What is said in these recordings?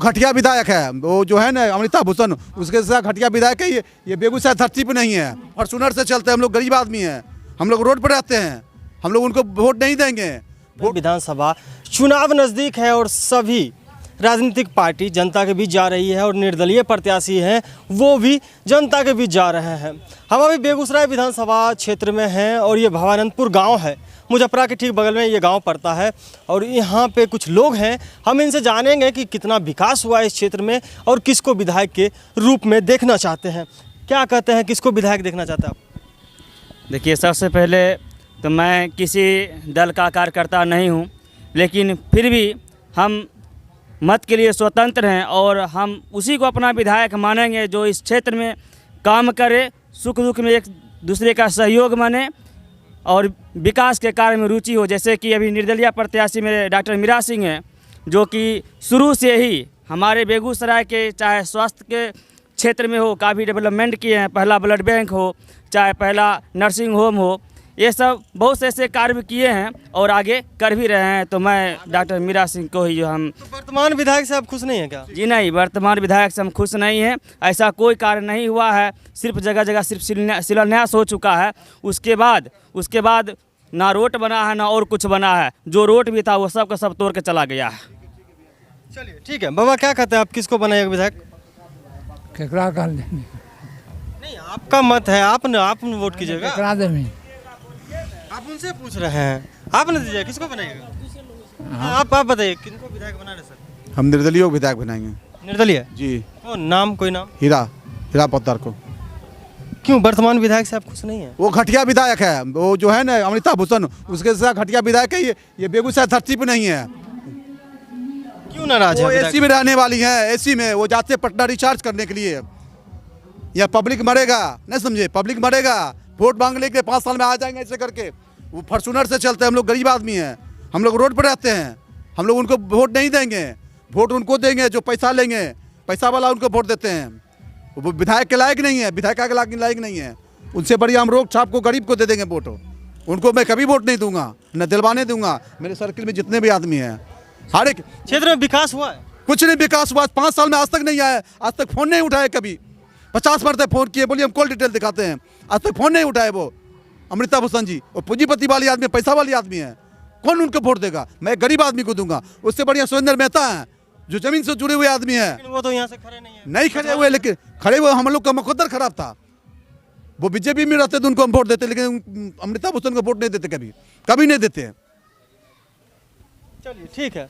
घटिया विधायक है, वो जो है ना अमृता भूषण, उसके साथ घटिया विधायक है। ये बेगूसराय धरती पे नहीं है। फॉर्चूनर से चलते हैं हम लोग, गरीब आदमी हैं, हम लोग रोड पर रहते हैं, हम लोग उनको वोट नहीं देंगे। विधानसभा चुनाव नज़दीक है और सभी राजनीतिक पार्टी जनता के बीच जा रही है और निर्दलीय प्रत्याशी हैं वो भी जनता के बीच जा रहे हैं। हम अभी बेगूसराय विधानसभा क्षेत्र में हैं और ये भवानंदपुर गांव है, मुजफ्फरा के ठीक बगल में ये गांव पड़ता है। और यहाँ पे कुछ लोग हैं, हम इनसे जानेंगे कि कितना विकास हुआ है इस क्षेत्र में और किसको विधायक के रूप में देखना चाहते हैं। क्या कहते हैं, किसको विधायक देखना चाहते हैं आप? देखिए, सबसे पहले तो मैं किसी दल का कार्यकर्ता नहीं हूँ, लेकिन फिर भी हम मत के लिए स्वतंत्र हैं और हम उसी को अपना विधायक मानेंगे जो इस क्षेत्र में काम करे, सुख दुख में एक दूसरे का सहयोग माने और विकास के कार्य में रुचि हो। जैसे कि अभी निर्दलीय प्रत्याशी मेरे डॉक्टर मीरा सिंह हैं, जो कि शुरू से ही हमारे बेगूसराय के चाहे स्वास्थ्य के क्षेत्र में हो काफ़ी डेवलपमेंट किए हैं। पहला ब्लड बैंक हो, चाहे पहला नर्सिंग होम हो, ये सब बहुत से ऐसे कार्य किए हैं और आगे कर भी रहे हैं। तो मैं डॉक्टर मीरा सिंह को ही जो हम वर्तमान विधायक से आप खुश नहीं हैं क्या? जी नहीं, वर्तमान विधायक से हम खुश नहीं हैं। ऐसा कोई कार्य नहीं हुआ है, सिर्फ जगह जगह सिर्फ शिलान्यास हो चुका है। उसके बाद ना रोड बना है ना और कुछ बना है। जो रोड भी था वो सब का सब तोड़ के चला गया है। चलिए ठीक है बाबा, क्या कहते हैं आप, किसको बनाइएगा विधायक? केकरा कर देंगे? नहीं, आपका मत है, आप वोट कीजिएगा। केकरा देंगे? आप उनसे पूछ रहे हैं, आप न दीजिए, किसको बनाइएगा? आप बताइए किनको विधायक बना रहे सर? हम निर्दलीय को विधायक बनाएंगे। निर्दलीय जी। कौन नाम, कोई नाम? हीरा पत्थर को। क्यों वर्तमान विधायक से आप खुश नहीं है? वो घटिया विधायक है, वो जो है ना अमृता भूषण, उसके साथ घटिया विधायक है। ये बेगूसराय धरती पे नहीं है। क्यों नाराज है? वो एसी में रहने वाली है, एसी में वो जाते हैं पटना रिचार्ज करने के लिए। या पब्लिक मरेगा, नहीं समझे, पब्लिक मरेगा, वोट मांग लेके 5 साल में आ जाएंगे ऐसे करके। वो फॉर्चूनर से चलते हैं, हम लोग गरीब आदमी हैं, हम लोग रोड पर रहते हैं, हम लोग उनको वोट नहीं देंगे। वोट उनको देंगे जो पैसा लेंगे, पैसा वाला उनको वोट देते हैं। वो विधायक के लायक नहीं है, विधायक के लायक नहीं है। उनसे बढ़िया हम रोक छाप को गरीब को दे देंगे वोट। उनको मैं कभी वोट नहीं दूंगा, न दिलवाने दूंगा। मेरे सर्किल में जितने भी आदमी हैं, हर एक क्षेत्र में विकास हुआ है? कुछ नहीं विकास हुआ, 5 साल में आज तक नहीं आया। आज तक फोन नहीं उठाए, कभी 50 मरते फोन किए, बोलिए हम कॉल डिटेल दिखाते हैं, आज तक फोन नहीं उठाए वो अमृता भूषण जी। और पूंजीपति वाली आदमी, पैसा वाली आदमी है, कौन उनको वोट देगा? मैं गरीब आदमी को दूंगा। उससे बढ़िया सुरेंद्र मेहता है जो जमीन से जुड़े हुए आदमी है। वो तो यहाँ से खड़े नहीं है। नहीं खड़े हुए, लेकिन खड़े हुए हम लोग का मुकद्दर खराब था। वो बीजेपी में रहते तो उनको हम वोट देते, लेकिन अमृता भूषण को वोट नहीं देते, कभी नहीं देते हैं। चलिए ठीक है,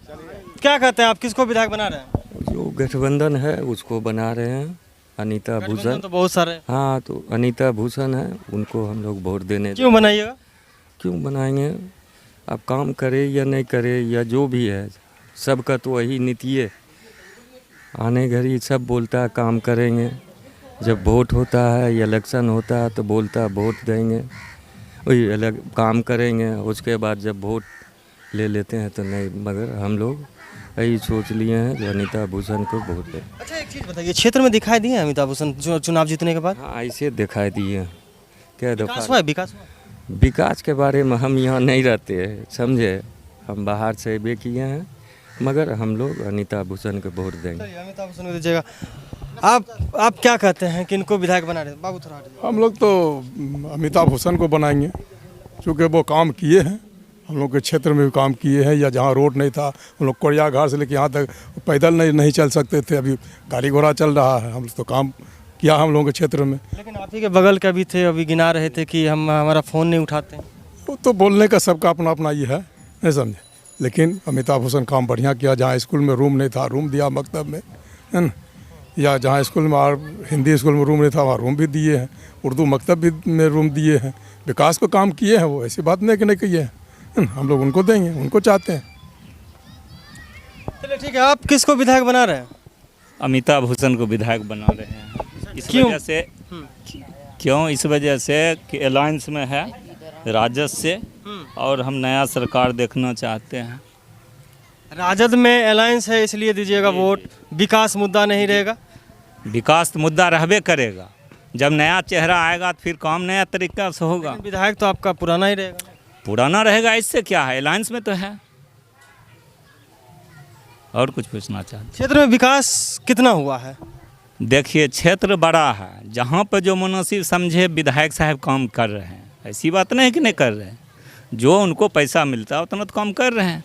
क्या कहते हैं आप, किसको विधायक बना रहे हैं? जो गठबंधन है उसको बना रहे हैं, अनीता भूषण। तो बहुत सारे। हाँ, तो अनीता भूषण है, उनको हम लोग वोट देने। क्यों बनाइएगा? क्यों बनाएंगे? अब काम करे या नहीं करे या जो भी है, सबका तो वही नीति है। आने घड़ी सब बोलता है काम करेंगे, जब वोट होता है या इलेक्शन होता है तो बोलता है वोट देंगे, वही अलग काम करेंगे। उसके बाद जब वोट ले लेते हैं तो नहीं। मगर हम लोग यही सोच लिए हैं जो अनीता भूषण को वोट दें। अच्छा एक चीज़ बताइए, क्षेत्र में दिखाई दिए अमिताभ भूषण चुनाव जीतने के बाद? हाँ, ऐसे दिखाई दिए। क्या विकास हुआ है? विकास हुआ? विकास के बारे में हम यहाँ नहीं रहते हैं, समझे, हम बाहर से भी किए हैं, मगर हम लोग अनीता भूषण को वोट देंगे। अमिताभ भूषण को दीजिएगा। आप क्या कहते हैं, किनको विधायक बना रहे हैं? बाबू थोड़ा हटिए। हम लोग तो अमिताभ भूषण को बनाएंगे, क्योंकि वो काम किए हैं, हम लोग के क्षेत्र में भी काम किए हैं। या जहाँ रोड नहीं था, हम लोग कोरिया घाट से लेकर यहाँ तक पैदल नहीं चल सकते थे, अभी गाड़ी घोड़ा चल रहा है। हम लोग तो काम किया हम लोगों के क्षेत्र में। लेकिन आप ही के बगल का भी थे, अभी गिना रहे थे कि हमारा फ़ोन नहीं उठाते। वो तो बोलने का सबका अपना अपना ये है, नहीं समझे। लेकिन अमिताभ भूषण काम बढ़िया किया। जहाँ स्कूल में रूम नहीं था, रूम दिया मकतब में, है ना। या जहाँ स्कूल में हिंदी स्कूल में रूम नहीं था, वहाँ रूम भी दिए हैं। उर्दू मकतब भी में रूम दिए हैं। विकास को काम किए हैं वो, ऐसी बात नहीं कि नहीं किए हैं। हम लोग उनको देंगे, उनको चाहते हैं। चलिए ठीक है, आप किसको विधायक बना रहे हैं? अमिताभ भूषण को विधायक बना रहे हैं। इस वजह से क्यों? इस वजह से कि अलायंस में है राजद से और हम नया सरकार देखना चाहते हैं। राजद में अलायंस है इसलिए दीजिएगा वोट। विकास मुद्दा नहीं रहेगा? विकास मुद्दा रहबे करेगा। जब नया चेहरा आएगा तो फिर काम नया तरीका से होगा। विधायक तो आपका पुराना ही रहेगा। पुराना रहेगा, इससे क्या है, अलायंस में तो है। और कुछ पूछना चाहते क्षेत्र में विकास कितना हुआ है? देखिए क्षेत्र बड़ा है, जहाँ पर जो मुनासिब समझे विधायक साहब काम कर रहे हैं, ऐसी बात नहीं कि नहीं कर रहे हैं। जो उनको पैसा मिलता है उतना तो काम कर रहे हैं।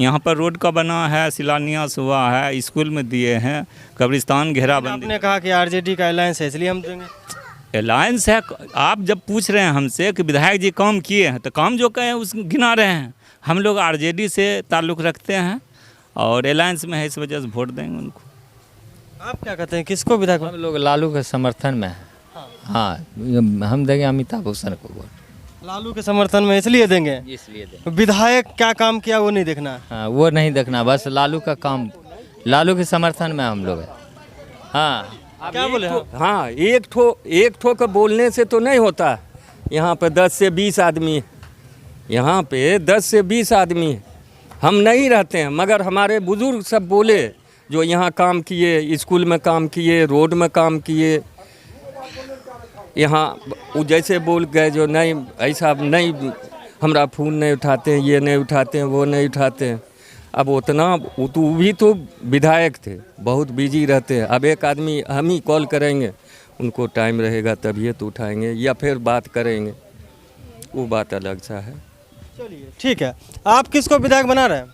यहाँ पर रोड का बना है, शिलान्यास हुआ है, स्कूल में दिए हैं, कब्रिस्तान घेराबंदी। आपने कहा कि आरजेडी का अलायंस है इसलिए हम देंगे। अलायंस है। आप जब पूछ रहे हैं हमसे कि विधायक जी काम किए हैं, तो काम जो कहे उस गिना रहे हैं। हम लोग आरजेडी से ताल्लुक़ रखते हैं और अलायंस में है, इस वजह से वोट देंगे उनको। आप क्या कहते हैं, किसको विधायक? हम लोग लालू के समर्थन में हैं। हाँ, हम देंगे अमिताभ भूषण को वोट। लालू के समर्थन में इसलिए देंगे? इसलिए देंगे। विधायक क्या काम किया वो नहीं देखना? हाँ, वो नहीं देखना, बस लालू का काम, लालू के समर्थन में हम लोग हैं। हाँ, क्या बोले? हाँ, एक ठो का बोलने से तो नहीं होता। यहाँ पे 10 से 20 आदमी, यहाँ पे 10 से 20 आदमी हम नहीं रहते हैं, मगर हमारे बुजुर्ग सब बोले जो यहाँ काम किए, स्कूल में काम किए, रोड में काम किए। यहाँ वो जैसे बोल गए जो नहीं ऐसा नहीं, हमारा फ़ोन नहीं उठाते हैं, ये नहीं उठाते हैं, वो नहीं उठाते हैं। अब उतना वो भी तो विधायक थे, बहुत बिजी रहते हैं। अब एक आदमी हम ही कॉल करेंगे, उनको टाइम रहेगा तभी तो उठाएंगे या फिर बात करेंगे, वो बात अलग सा है। चलिए ठीक है, आप किसको विधायक बना रहे हैं?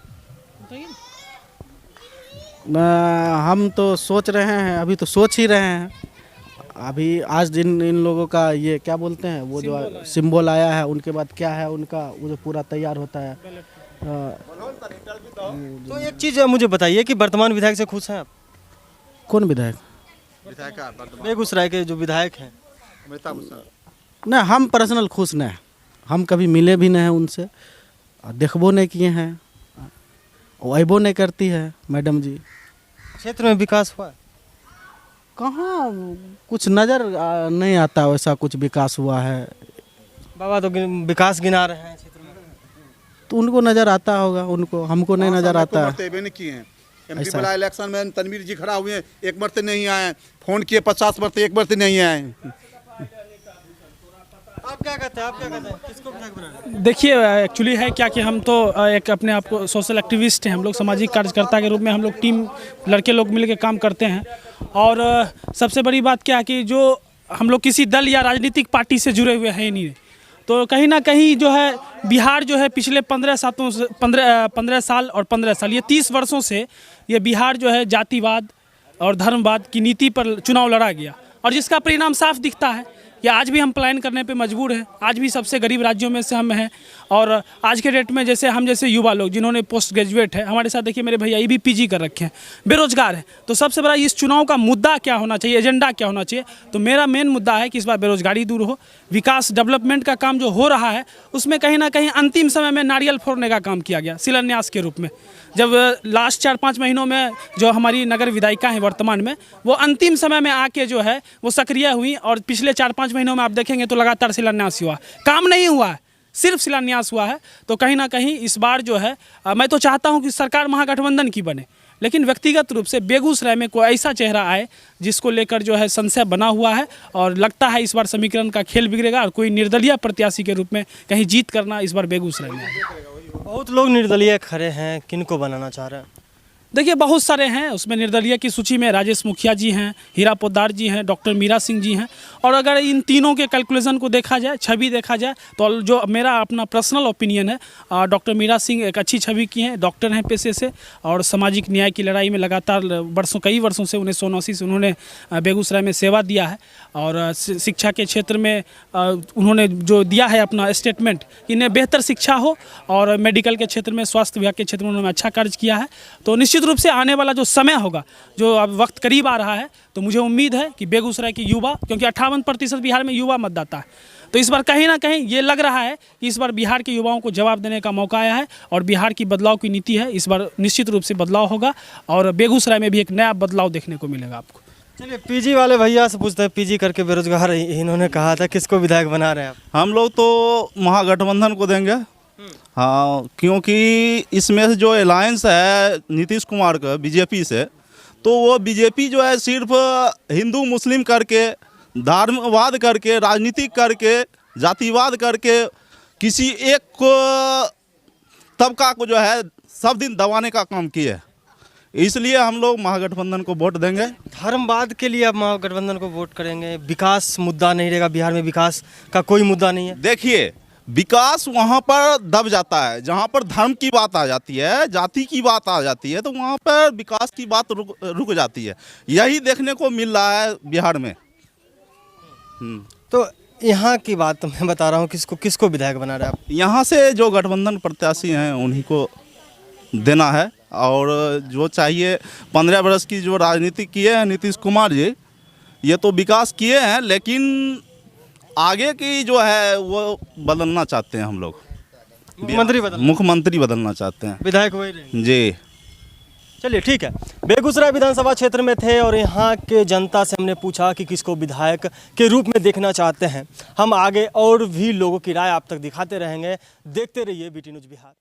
हम तो सोच रहे हैं, अभी तो सोच ही रहे हैं। अभी आज दिन इन लोगों का ये क्या बोलते हैं, वो जो सिंबल आया है, उनके बाद क्या है उनका, वो जो पूरा तैयार होता है। तो एक चीज़ मुझे बताइए कि वर्तमान विधायक से खुश हैं आप? कौन विधायक? बेगूसराय के जो विधायक हैं। नहीं, हम पर्सनल खुश नहीं, हम कभी मिले भी नहीं हैं उनसे, देखबो नहीं किए हैं, अबो नहीं करती है मैडम जी। क्षेत्र में विकास हुआ? कहाँ कुछ नज़र नहीं आता वैसा कुछ विकास हुआ है। बाबा तो विकास गिना रहे हैं क्षेत्र में, तो उनको नज़र आता होगा, उनको, हमको नहीं नज़र आता है। किए हैं एमपी वाला इलेक्शन में तनवीर जी खड़ा हुए हैं, एक मरते नहीं आए, फोन किए 50 मरते, एक मरते नहीं आए। आप क्या कहते हैं, आप क्या कहते हैं, किसको विधायक बना रहे हैं? देखिए एक्चुअली है क्या कि हम तो एक अपने आप को सोशल एक्टिविस्ट हैं, हम लोग सामाजिक कार्यकर्ता के रूप में हम लोग टीम लड़के लोग मिल के काम करते हैं। और सबसे बड़ी बात क्या है कि जो हम लोग किसी दल या राजनीतिक पार्टी से जुड़े हुए हैं ही नहीं, तो कहीं ना कहीं जो है बिहार जो है पिछले 15 साल और 15 साल, ये 30 वर्षों से ये बिहार जो है जातिवाद और धर्मवाद की नीति पर चुनाव लड़ा गया, और जिसका परिणाम साफ दिखता है कि आज भी हम पलायन करने पे मजबूर हैं। आज भी सबसे गरीब राज्यों में से हम हैं, और आज के डेट में जैसे हम जैसे युवा लोग जिन्होंने पोस्ट ग्रेजुएट है, हमारे साथ देखिए मेरे भैया ये भी पीजी कर रखे हैं, बेरोजगार है। तो सबसे बड़ा इस चुनाव का मुद्दा क्या होना चाहिए, एजेंडा क्या होना चाहिए? तो मेरा मेन मुद्दा है कि इस बार बेरोजगारी दूर हो, विकास डेवलपमेंट का काम जो हो रहा है उसमें कहीं ना कहीं अंतिम समय में नारियल फोड़ने का काम किया गया शिलान्यास के रूप में। जब लास्ट 4-5 महीनों में जो हमारी नगर विधायिका हैं वर्तमान में, वो अंतिम समय में आके जो है वो सक्रिय हुई, और पिछले 4-5 महीनों में आप देखेंगे तो लगातार शिलान्यास हुआ, काम नहीं हुआ है, सिर्फ शिलान्यास हुआ है। तो कहीं ना कहीं इस बार जो है मैं तो चाहता हूं कि सरकार महागठबंधन की बने, लेकिन व्यक्तिगत रूप से बेगूसराय में कोई ऐसा चेहरा आए जिसको लेकर जो है संशय बना हुआ है, और लगता है इस बार समीकरण का खेल बिगड़ेगा और कोई निर्दलीय प्रत्याशी के रूप में कहीं जीत करना इस बार बेगूसराय में। बहुत लोग निर्दलीय खड़े हैं, किनको बनाना चाह रहे हैं? देखिए बहुत सारे हैं, उसमें निर्दलीय की सूची में राजेश मुखिया जी हैं, हीरा पोद्दार जी हैं, डॉक्टर मीरा सिंह जी हैं। और अगर इन तीनों के कैलकुलेशन को देखा जाए, छवि देखा जाए, तो जो मेरा अपना पर्सनल ओपिनियन है, डॉक्टर मीरा सिंह एक अच्छी छवि की हैं, डॉक्टर हैं पेशे से, और सामाजिक न्याय की लड़ाई में लगातार कई वर्षों से 1979 से उन्होंने बेगूसराय में सेवा दिया है। और शिक्षा के क्षेत्र में उन्होंने जो दिया है अपना स्टेटमेंट, इन्हें बेहतर शिक्षा हो, और मेडिकल के क्षेत्र में, स्वास्थ्य विभाग के क्षेत्र में उन्होंने अच्छा कार्य किया है। तो निश्चित रूप से आने वाला जो समय होगा, जो अब वक्त करीब आ रहा है, तो मुझे उम्मीद है कि बेगूसराय की युवा, क्योंकि 58% बिहार में युवा मतदाता है, तो इस बार कहीं ना कहीं ये लग रहा है कि इस बार बिहार के युवाओं को जवाब देने का मौका आया है, और बिहार की बदलाव की नीति है, इस बार निश्चित रूप से बदलाव होगा, और बेगूसराय में भी एक नया बदलाव देखने को मिलेगा आपको। चलिए पीजी वाले भैया से पूछते हैं, पीजी करके बेरोजगार इन्होंने कहा था, किसको विधायक बना रहे हैं आप? हम लोग तो महागठबंधन को देंगे। हाँ, क्योंकि इसमें से जो अलायंस है नीतीश कुमार का बीजेपी से, तो वो बीजेपी जो है सिर्फ हिंदू मुस्लिम करके, धर्मवाद करके, राजनीतिक करके, जातिवाद करके, किसी एक को तबका को जो है सब दिन दबाने का काम किया है। इसलिए हम लोग महागठबंधन को वोट देंगे। धर्मवाद के लिए आप महागठबंधन को वोट करेंगे, विकास मुद्दा नहीं रहेगा, बिहार में विकास का कोई मुद्दा नहीं है। देखिए, विकास वहाँ पर दब जाता है जहाँ पर धर्म की बात आ जाती है, जाति की बात आ जाती है, तो वहाँ पर विकास की बात रुक जाती है। यही देखने को मिल रहा है बिहार में। तो यहाँ की बात तो मैं बता रहा हूँ, किसको विधायक बना रहे हैं आप? यहाँ से जो गठबंधन प्रत्याशी हैं उन्हीं को देना है, और जो चाहिए 15 वर्ष की जो राजनीति किए हैं नीतीश कुमार जी, ये तो विकास किए हैं, लेकिन आगे की जो है वो बदलना चाहते हैं हम लोग। मुख्यमंत्री बदलना चाहते हैं, विधायक वही रहेंगे जी। चलिए ठीक है। बेगूसराय विधानसभा क्षेत्र में थे और यहाँ के जनता से हमने पूछा कि किसको विधायक के रूप में देखना चाहते हैं। हम आगे और भी लोगों की राय आप तक दिखाते रहेंगे। देखते रहिए BT न्यूज़ बिहार।